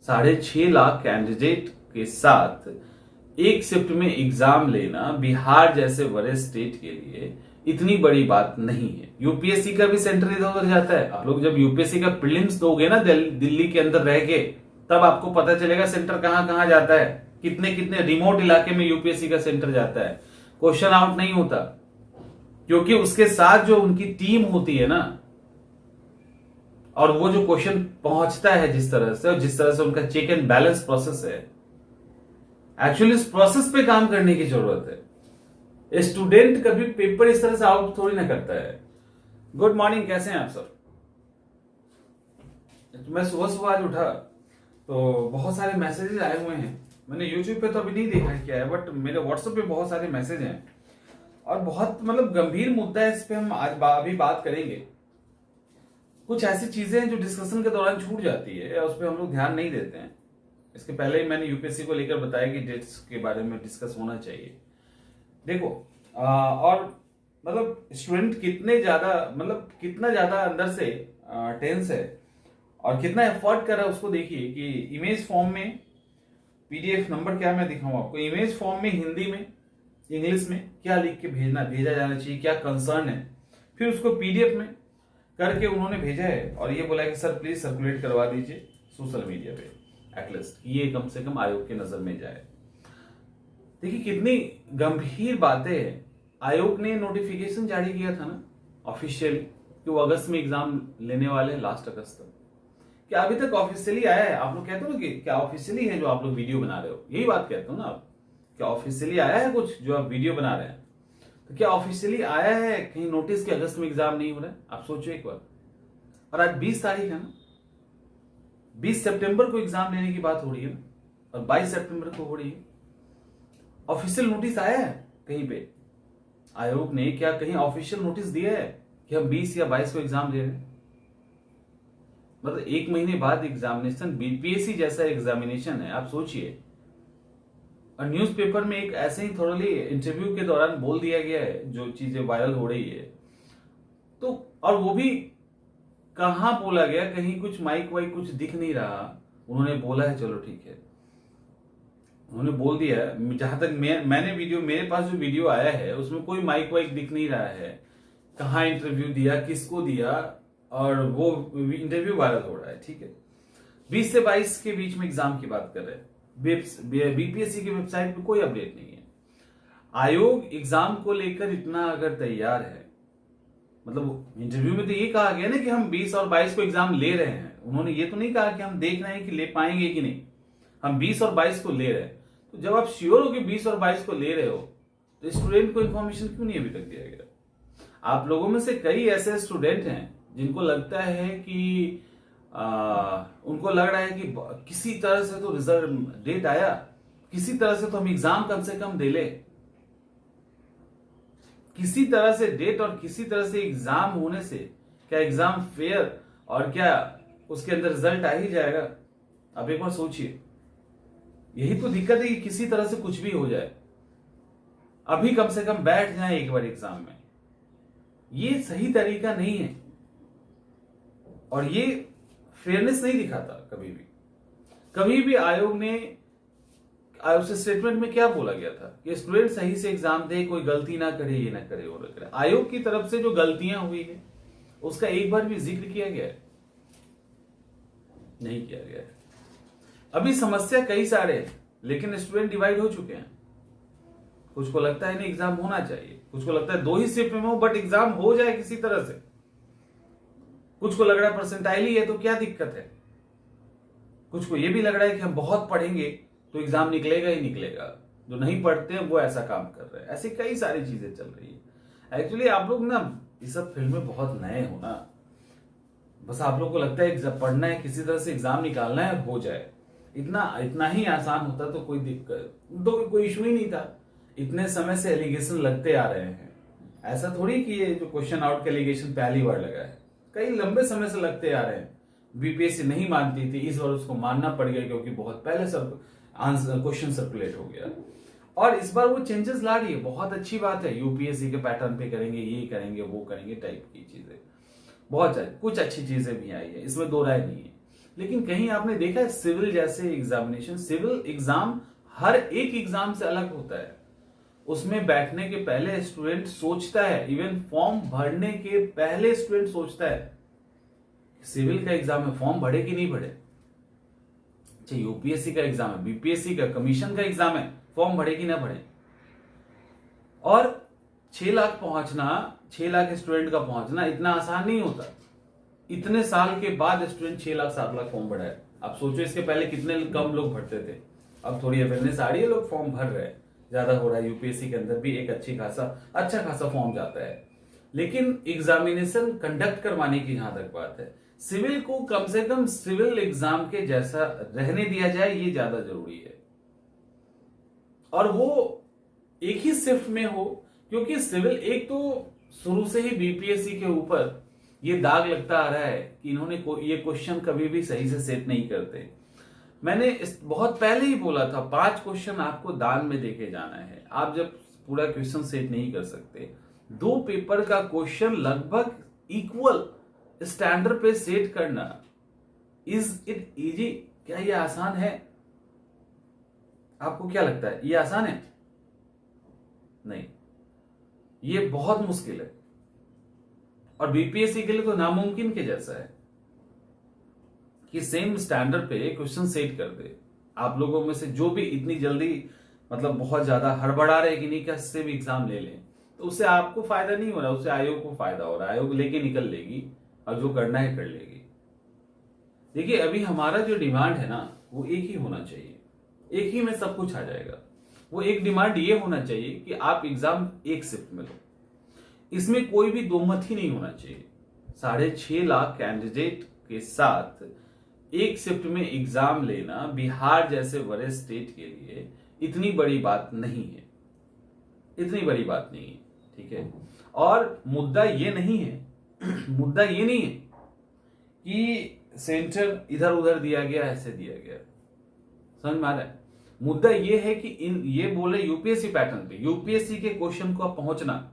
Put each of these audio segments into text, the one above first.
6.5 lakh candidate के साथ एक शिफ्ट में एग्जाम लेना बिहार जैसे बड़े स्टेट के लिए इतनी बड़ी बात नहीं है। यूपीएससी का भी सेंटर इधर उधर जाता है। आप लोग जब यूपीएससी का प्रीलिम्स दोगे ना दिल्ली के अंदर रह के, तब आपको पता चलेगा सेंटर कहां कहां जाता है, कितने कितने रिमोट इलाके में यूपीएससी का सेंटर जाता है। क्वेश्चन आउट नहीं होता, क्योंकि उसके साथ जो उनकी टीम होती है ना, और वो जो क्वेश्चन पहुंचता है जिस तरह से, और जिस तरह से उनका चेक एंड बैलेंस प्रोसेस है, एक्चुअली इस प्रोसेस पे काम करने की जरूरत है। स्टूडेंट कभी पेपर इस तरह से आउट थोड़ी ना करता है। गुड मॉर्निंग, कैसे हैं आप सर? मैं सुबह सुबह आज उठा तो बहुत सारे मैसेजेस आए हुए हैं। मैंने यूट्यूब पे तो अभी नहीं देखा क्या है, बट मेरे व्हाट्सएप पे बहुत सारे मैसेज हैं और बहुत मतलब गंभीर मुद्दा है। इस पे हम आज अभी बात करेंगे। कुछ ऐसी चीजें हैं जो डिस्कशन के दौरान छूट जाती है और उस पर हम लोग ध्यान नहीं देते हैं। इसके पहले ही मैंने यूपीएससी को लेकर बताया कि डेट्स के बारे में डिस्कस होना चाहिए। देखो और मतलब स्टूडेंट कितना ज्यादा अंदर से टेंस है और कितना एफर्ट कर रहा है, उसको देखिए कि इमेज फॉर्म में पीडीएफ नंबर क्या मैं दिखाऊं आपको। इमेज फॉर्म में हिंदी में इंग्लिश में क्या लिख के भेजा जाना चाहिए, क्या कंसर्न है, फिर उसको पीडीएफ में करके उन्होंने भेजा है और ये बोला कि सर प्लीज सर्कुलेट करवा दीजिए सोशल मीडिया पे एटलीस्ट, ये कम से कम आयोग की नजर में जाए। देखिए कितनी गंभीर बातें हैं। आयोग ने नोटिफिकेशन जारी किया था ना ऑफिशियली कि वो अगस्त में एग्जाम लेने वाले हैं, लास्ट अगस्त तक। क्या अभी तक ऑफिशियली आया है? आप लोग कहते हो कि क्या ऑफिशियली है जो आप लोग वीडियो बना रहे हो, यही बात कहते हो ना आप, क्या ऑफिशियली आया है कुछ जो आप वीडियो बना रहे हैं? तो क्या ऑफिशियली आया है कहीं नोटिस कि अगस्त में एग्जाम नहीं हो रहा है? आप सोचो एक बार। और आज 20 तारीख है ना, 20 सितंबर को एग्जाम लेने की बात हो रही है ना, और 22 सितंबर को हो रही है। ऑफिशियल नोटिस आया है कहीं पे? आयोग ने क्या कहीं ऑफिशियल नोटिस दिया है कि हम 20 या 22 को एग्जाम ले रहे हैं? मतलब 1 महीने बाद एग्जामिनेशन, बीपीएससी जैसा एग्जामिनेशन है, आप सोचिए। और न्यूज़पेपर में एक ऐसे ही थोड़ली इंटरव्यू के दौरान बोल दिया गया है जो चीजें वायरल हो रही है। तो और वो भी कहां बोला गया, कहीं कुछ माइक वाइक कुछ दिख नहीं रहा। उन्होंने बोला है, चलो ठीक है, उन्होंने बोल दिया है। जहां तक मैंने वीडियो, मेरे पास जो वीडियो आया है उसमें कोई माइक वाइक दिख नहीं रहा है, कहाँ इंटरव्यू दिया, किसको दिया, और वो इंटरव्यू वायरल हो रहा है। ठीक है, 20 से 22 के बीच में एग्जाम की बात कर रहे हैं। बीपीएससी की वेबसाइट पे कोई अपडेट नहीं है। आयोग एग्जाम को लेकर इतना अगर तैयार है, मतलब इंटरव्यू में तो ये कहा गया ना कि हम 20 और 22 को एग्जाम ले रहे हैं। उन्होंने ये तो नहीं कहा कि हम देख रहे हैं कि ले पाएंगे कि नहीं, हम 20 और 22 को ले रहे हैं। तो जब आप श्योर हो कि 20 और 22 को ले रहे हो, तो स्टूडेंट को इन्फॉर्मेशन क्यों नहीं अभी तक दिया गया? आप लोगों में से कई ऐसे स्टूडेंट हैं जिनको लगता है कि उनको लग रहा है कि किसी तरह से तो रिजल्ट डेट आया, किसी तरह से तो हम एग्जाम कम से कम दे ले, किसी तरह से डेट और किसी तरह से एग्जाम होने से क्या एग्जाम फेयर और क्या उसके अंदर रिजल्ट आ ही जाएगा? अब एक बार सोचिए, यही तो दिक्कत है कि किसी तरह से कुछ भी हो जाए, अभी कम से कम बैठ जाए एक बार एग्जाम में। ये सही तरीका नहीं है और ये फेयरनेस नहीं दिखाता कभी भी। आयोग से स्टेटमेंट में क्या बोला गया था कि स्टूडेंट सही से एग्जाम दे, कोई गलती ना करे, ये ना करे वो ना करे। आयोग की तरफ से जो गलतियां हुई है उसका एक बार भी जिक्र किया गया है? नहीं किया गया है। अभी समस्या कई सारे हैं, लेकिन स्टूडेंट डिवाइड हो चुके हैं। कुछ को लगता है नहीं एग्जाम होना चाहिए, कुछ को लगता है 2 ही शिफ्ट में हो बट एग्जाम हो जाए किसी तरह से, कुछ को लग रहा है परसेंटाइल ही है तो क्या दिक्कत है, कुछ को यह भी लग रहा है कि हम बहुत पढ़ेंगे तो एग्जाम निकलेगा ही निकलेगा, जो नहीं पढ़ते हैं वो ऐसा काम कर रहे हैं। ऐसी कई सारी चीजें चल रही है। एक्चुअली आप लोग ना इस सब फील्ड में बहुत नए हो ना, बस आप लोग को लगता है पढ़ना है, किसी तरह से एग्जाम निकालना है, हो जाए, इतना ही आसान होता तो कोई दिक्कत तो कोई इशू ही नहीं था। इतने समय से एलिगेशन लगते आ रहे हैं, ऐसा थोड़ी कि ये जो क्वेश्चन आउट का एलिगेशन पहली बार लगा है, कई लंबे समय से लगते आ रहे हैं। बीपीएससी नहीं मानती थी, इस बार उसको मानना पड़ गया क्योंकि बहुत पहले सब क्वेश्चन सर्कुलेट हो गया और इस बार वो चेंजेस ला रही है। बहुत अच्छी बात है, यूपीएससी के पैटर्न पे करेंगे, ये करेंगे वो करेंगे टाइप की चीजें, बहुत कुछ अच्छी चीजें भी आई है, इसमें दो राय नहीं है। लेकिन कहीं आपने देखा है सिविल जैसे एग्जामिनेशन, सिविल एग्जाम हर एक एग्जाम से अलग होता है। उसमें बैठने के पहले स्टूडेंट सोचता है, इवन फॉर्म भरने के पहले स्टूडेंट सोचता है सिविल का एग्जाम है, फॉर्म भरे कि नहीं भरे। अच्छा, यूपीएससी का एग्जाम है, बीपीएससी का, कमीशन का एग्जाम है, फॉर्म भरे कि ना भरे। और 6 लाख पहुंचना, 6 लाख स्टूडेंट का पहुंचना इतना आसान नहीं होता। इतने साल के बाद स्टूडेंट 6 लाख 7 लाख फॉर्म भरा है। आप सोचो इसके पहले कितने कम लोग भरते थे। अब थोड़ी अवेयरनेस आ रही है, लोग फॉर्म भर रहे हैं, ज्यादा हो रहा है। यूपीएससी के अंदर भी एक अच्छा खासा फॉर्म जाता है। लेकिन एग्जामिनेशन कंडक्ट करवाने की जहां तक बात है, सिविल को कम से कम सिविल एग्जाम के जैसा रहने दिया जाए, ये ज्यादा जरूरी है। और वो एक ही शिफ्ट में हो, क्योंकि सिविल एक तो शुरू से ही बीपीएससी के ऊपर ये दाग लगता आ रहा है कि इन्होंने ये क्वेश्चन कभी भी सही से सेट नहीं करते। मैंने बहुत पहले ही बोला था 5 क्वेश्चन आपको दान में देके जाना है। आप जब पूरा क्वेश्चन सेट नहीं कर सकते, 2 पेपर का क्वेश्चन लगभग इक्वल स्टैंडर्ड पे सेट करना, इज इट इजी? क्या ये आसान है? आपको क्या लगता है ये आसान है? नहीं, ये बहुत मुश्किल है। और बीपीएससी के लिए तो नामुमकिन के जैसा है कि सेम स्टैंडर्ड पे क्वेश्चन सेट कर दे। आप लोगों में से जो भी इतनी जल्दी मतलब बहुत ज्यादा हड़बड़ा रहे कि नहीं कैसे भी एग्जाम ले लें, तो उससे आपको फायदा नहीं हो रहा, उससे आयोग को फायदा हो रहा है। आयोग लेके निकल लेगी और जो करना है कर लेगी। देखिए, अभी हमारा जो डिमांड है ना, वो एक ही होना चाहिए, एक ही में सब कुछ आ जाएगा। वो एक डिमांड ये होना चाहिए कि आप एग्जाम एक शिफ्ट में लो, इसमें कोई भी दो मत ही नहीं होना चाहिए। 6.5 लाख कैंडिडेट के साथ एक शिफ्ट में एग्जाम लेना बिहार जैसे बड़े स्टेट के लिए इतनी बड़ी बात नहीं है, इतनी बड़ी बात नहीं है, ठीक है। और मुद्दा ये नहीं है मुद्दा ये नहीं है कि सेंटर इधर उधर दिया गया, ऐसे दिया गया, समझ में आ रहा है। मुद्दा ये है कि ये बोले यूपीएससी पैटर्न पे, यूपीएससी के क्वेश्चन को पहुंचना,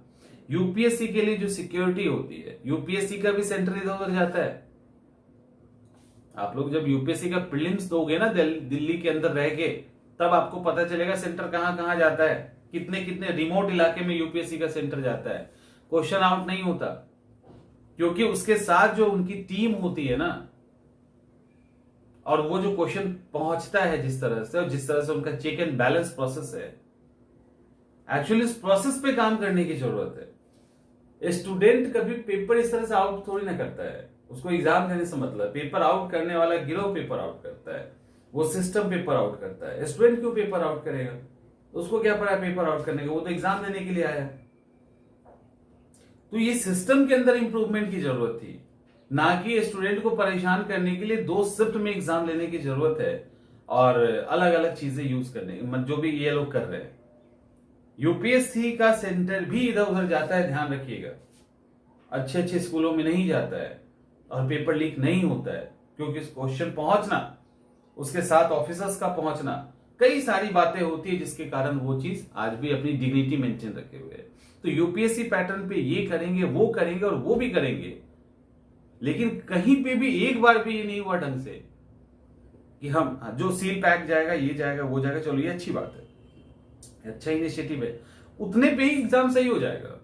यूपीएससी के लिए जो सिक्योरिटी होती है, यूपीएससी का भी सेंटर इधर उधर जाता है। आप लोग जब यूपीएससी का प्रीलिम्स दोगे ना दिल्ली के अंदर रह के, तब आपको पता चलेगा सेंटर कहां कहां जाता है, कितने कितने रिमोट इलाके में यूपीएससी का सेंटर जाता है। क्वेश्चन आउट नहीं होता, क्योंकि उसके साथ जो उनकी टीम होती है ना, और वो जो क्वेश्चन पहुंचता है जिस तरह से, और जिस तरह से उनका चेक एंड बैलेंस प्रोसेस है, एक्चुअली इस प्रोसेस पे काम करने की जरूरत है। स्टूडेंट कभी पेपर इस तरह से आउट थोड़ी ना करता है, उसको एग्जाम देने से मतलब। पेपर आउट करने वाला गिरोह पेपर आउट करता है, वो सिस्टम पेपर आउट करता है। स्टूडेंट क्यों पेपर आउट करेगा? उसको क्या पड़ा पेपर आउट करने का? वो तो एग्जाम देने के लिए आया है। तो ये सिस्टम के अंदर इंप्रूवमेंट की जरूरत थी, ना कि स्टूडेंट को परेशान करने के लिए 2 शिफ्ट में एग्जाम लेने की जरूरत है और अलग अलग चीजें यूज करने, जो भी ये लोग कर रहे हैं। यूपीएससी का सेंटर भी इधर उधर जाता है, ध्यान रखिएगा। अच्छे अच्छे स्कूलों में नहीं जाता है और पेपर लीक नहीं होता है, क्योंकि क्वेश्चन पहुंचना, उसके साथ ऑफिसर्स का पहुंचना, कई सारी बातें होती है जिसके कारण वो चीज आज भी अपनी डिग्निटी मेंटेन रखे हुए है। तो यूपीएससी पैटर्न पे ये करेंगे, वो करेंगे और वो भी करेंगे, लेकिन कहीं पे भी एक बार भी ये नहीं हुआ ढंग से कि हम जो सील पैक जाएगा, ये जाएगा, वो जाएगा, चलो ये अच्छी बात है, अच्छा इनिशिएटिव है, उतने पे ही एग्जाम सही हो जाएगा।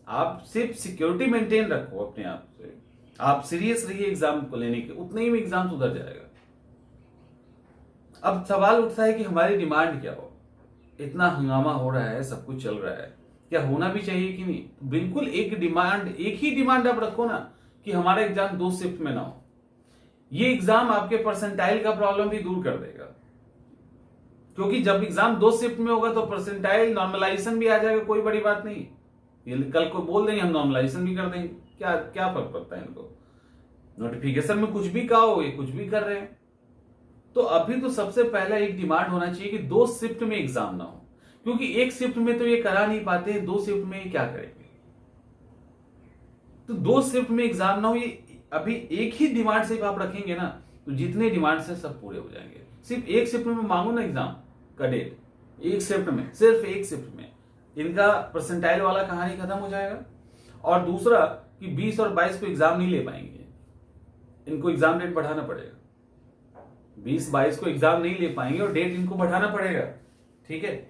आप सिर्फ सिक्योरिटी मेंटेन रखो अपने आप से, आप सीरियस रहिए एग्जाम को लेने के, उतने ही में एग्जाम सुधर जाएगा। अब सवाल उठता है कि हमारी डिमांड क्या हो? इतना हंगामा हो रहा है, सब कुछ चल रहा है, क्या होना भी चाहिए कि नहीं? बिल्कुल एक ही डिमांड आप रखो ना कि हमारा एग्जाम 2 शिफ्ट में ना हो। ये एग्जाम आपके परसेंटाइल का प्रॉब्लम भी दूर कर देगा, क्योंकि जब एग्जाम 2 शिफ्ट में होगा तो परसेंटाइल नॉर्मलाइजेशन भी आ जाएगा, कोई बड़ी बात नहीं। ये कल को बोल देंगे हम नॉर्मलाइजेशन भी कर देंगे, क्या क्या फर्क पड़ता है इनको? नोटिफिकेशन में कुछ भी कहा हो, ये कुछ भी कर रहे हैं। तो अभी तो सबसे पहला एक डिमांड होना चाहिए कि 2 शिफ्ट में एग्जाम ना हो, क्योंकि एक शिफ्ट में तो ये करा नहीं पाते, 2 शिफ्ट में ये क्या करेंगे? तो 2 शिफ्ट में एग्जाम ना हो, ये अभी एक ही डिमांड सिर्फ आप रखेंगे ना, तो जितने डिमांड से सब पूरे हो जाएंगे। सिर्फ एक शिफ्ट में मांगो ना एग्जाम का डेट, एक शिफ्ट में, सिर्फ एक शिफ्ट में इनका परसेंटाइल वाला कहानी खत्म हो जाएगा। और दूसरा कि 20 और 22 को एग्जाम नहीं ले पाएंगे, इनको एग्जाम डेट बढ़ाना पड़ेगा। 20-22 को एग्जाम नहीं ले पाएंगे और डेट इनको बढ़ाना पड़ेगा, ठीक है।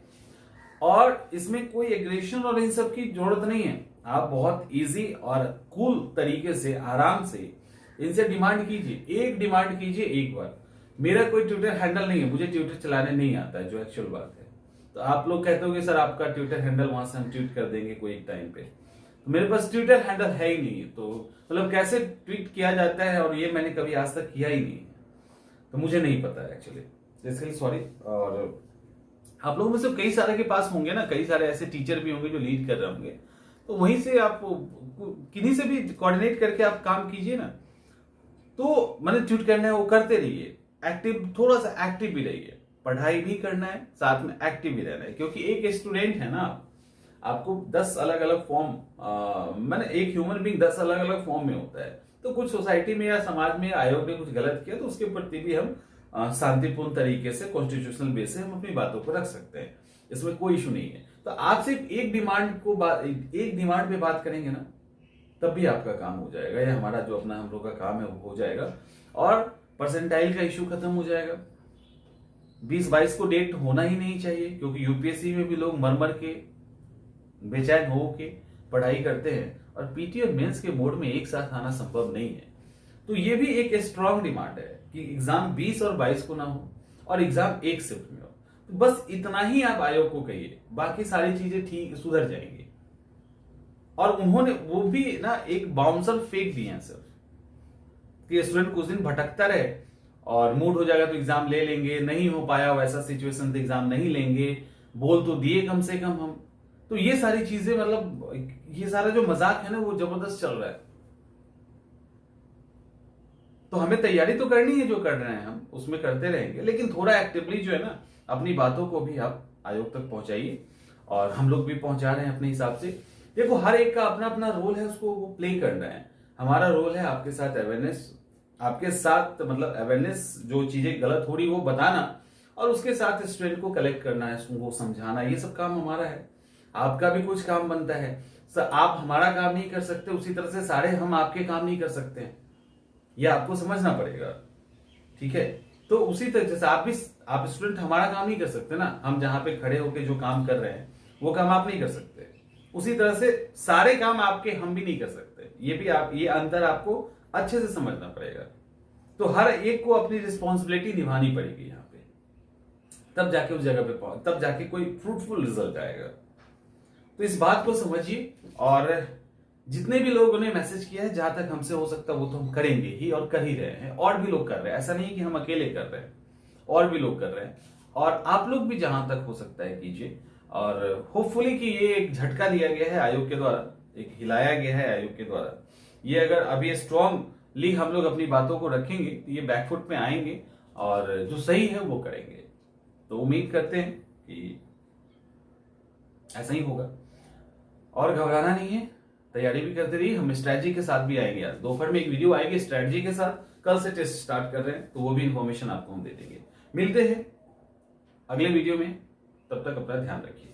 और इसमें कोई एग्रेशन और इन सब की जरूरत नहीं है। आप बहुत इजी और कूल तरीके से आराम से इनसे डिमांड कीजिए, एक डिमांड कीजिए एक बार। मेरा कोई ट्विटर हैंडल नहीं है, मुझे ट्विटर चलाने नहीं आता है, जो एक्चुअल बात है। तो आप लोग कहते हो कि सर आपका ट्विटर हैंडल, वहां से हम ट्वीट कर देंगे कोई एक टाइम पे, तो मेरे पास ट्विटर हैंडल है ही नहीं। तो मतलब कैसे ट्वीट किया जाता है, और ये मैंने कभी आज तक किया ही नहीं है, तो मुझे नहीं पता है एक्चुअली, इसके लिए सॉरी। और आप लोगों में से कई सारे के पास होंगे ना, कई सारे ऐसे टीचर भी होंगे जो लीड कर रहे होंगे, तो वहीं से आप किन्हीं से भी कोऑर्डिनेट करके आप काम कीजिए ना। तो मैंने ट्वीट करना है वो करते रहिए, एक्टिव, थोड़ा सा एक्टिव भी रहिए। पढ़ाई भी करना है, साथ में एक्टिव भी रहना है, क्योंकि एक स्टूडेंट है ना, आपको 10 अलग अलग फॉर्म, मैंने एक ह्यूमन बीइंग 10 अलग अलग फॉर्म में होता है। तो कुछ सोसाइटी में या समाज में आयोग ने कुछ गलत किया तो उसके प्रति भी हम शांतिपूर्ण तरीके से कॉन्स्टिट्यूशनल बेस से हम अपनी बातों को रख सकते हैं, इसमें कोई इशू नहीं है। तो आप सिर्फ एक डिमांड पे बात करेंगे ना, तब भी आपका काम हो जाएगा, या हमारा जो अपना हम लोग का काम है वो हो जाएगा, और परसेंटाइल का इशू खत्म हो जाएगा। 20-22 को डेट होना ही नहीं चाहिए, क्योंकि यूपीएससी में भी लोग मर मर के बेचैन हो के पढ़ाई करते हैं, और पीटी और मेंस के मोड में एक साथ आना संभव नहीं है। तो ये भी एक स्ट्रांग डिमांड है कि एग्जाम 20 और 22 को ना हो, और एग्जाम एक शिफ्ट में हो। तो बस इतना ही आप आयोग को कहिए, बाकी सारी चीजें ठीक सुधर जाएंगी। और उन्होंने वो भी ना एक बाउंसर फेंक दिए हैं सिर्फ, कि स्टूडेंट कुछ दिन भटकता रहे और मूड हो जाएगा तो एग्जाम ले लेंगे, नहीं हो पाया वैसा सिचुएशन तो एग्जाम नहीं लेंगे, बोल तो दिए कम से कम हम। तो ये सारी चीजें, मतलब ये सारा जो मजाक है ना, वो जबरदस्त चल रहा है। तो हमें तैयारी तो करनी है, जो कर रहे हैं हम उसमें करते रहेंगे, लेकिन थोड़ा एक्टिवली जो है ना, अपनी बातों को भी आप आयोग तक पहुंचाइए, और हम लोग भी पहुंचा रहे हैं अपने हिसाब से। देखो, हर एक का अपना अपना रोल है, उसको वो प्ले करना है। हमारा रोल है आपके साथ अवेयरनेस, आपके साथ मतलब अवेयरनेस, जो चीजें गलत हो रही वो बताना, और उसके साथ स्टूडेंट को कलेक्ट करना है, उसको समझाना, ये सब काम हमारा है। आपका भी कुछ काम बनता है। आप हमारा काम नहीं कर सकते, उसी तरह से सारे हम आपके काम नहीं कर सकते हैं, ये आपको समझना पड़ेगा, ठीक है। तो उसी तरह से आप स्टूडेंट हमारा काम नहीं कर सकते ना, हम जहां पे खड़े होके जो काम कर रहे हैं वो काम आप नहीं कर सकते, उसी तरह से सारे काम आपके हम भी नहीं कर सकते। ये अंतर आपको अच्छे से समझना पड़ेगा। तो हर एक को अपनी रिस्पॉन्सिबिलिटी निभानी पड़ेगी यहाँ पे, तब जाके उस जगह पे तब जाके कोई फ्रूटफुल रिजल्ट आएगा। तो इस बात को समझिए, और जितने भी लोगों ने मैसेज किया है, जहां तक हमसे हो सकता है वो तो हम करेंगे ही, और कर ही रहे हैं, और भी लोग कर रहे हैं, ऐसा नहीं कि हम अकेले कर रहे हैं, और भी लोग कर रहे हैं, और आप लोग भी जहां तक हो सकता है कीजिए। और होपफुली कि ये एक झटका दिया गया है आयोग के द्वारा, एक हिलाया गया है आयोग के द्वारा, ये अगर अभी स्ट्रॉन्गली हम लोग अपनी बातों को रखेंगे तो ये बैकफुट में आएंगे, और जो सही है वो करेंगे। तो उम्मीद करते हैं कि ऐसा ही होगा, और घबराना नहीं है, तैयारी भी करते रहिए। हम स्ट्रेटजी के साथ भी आएंगे, आज दोपहर में एक वीडियो आएगी स्ट्रेटजी के साथ, कल से टेस्ट स्टार्ट कर रहे हैं, तो वो भी इंफॉर्मेशन आपको हम दे देंगे। मिलते हैं अगले वीडियो में, तब तक अपना ध्यान रखिए।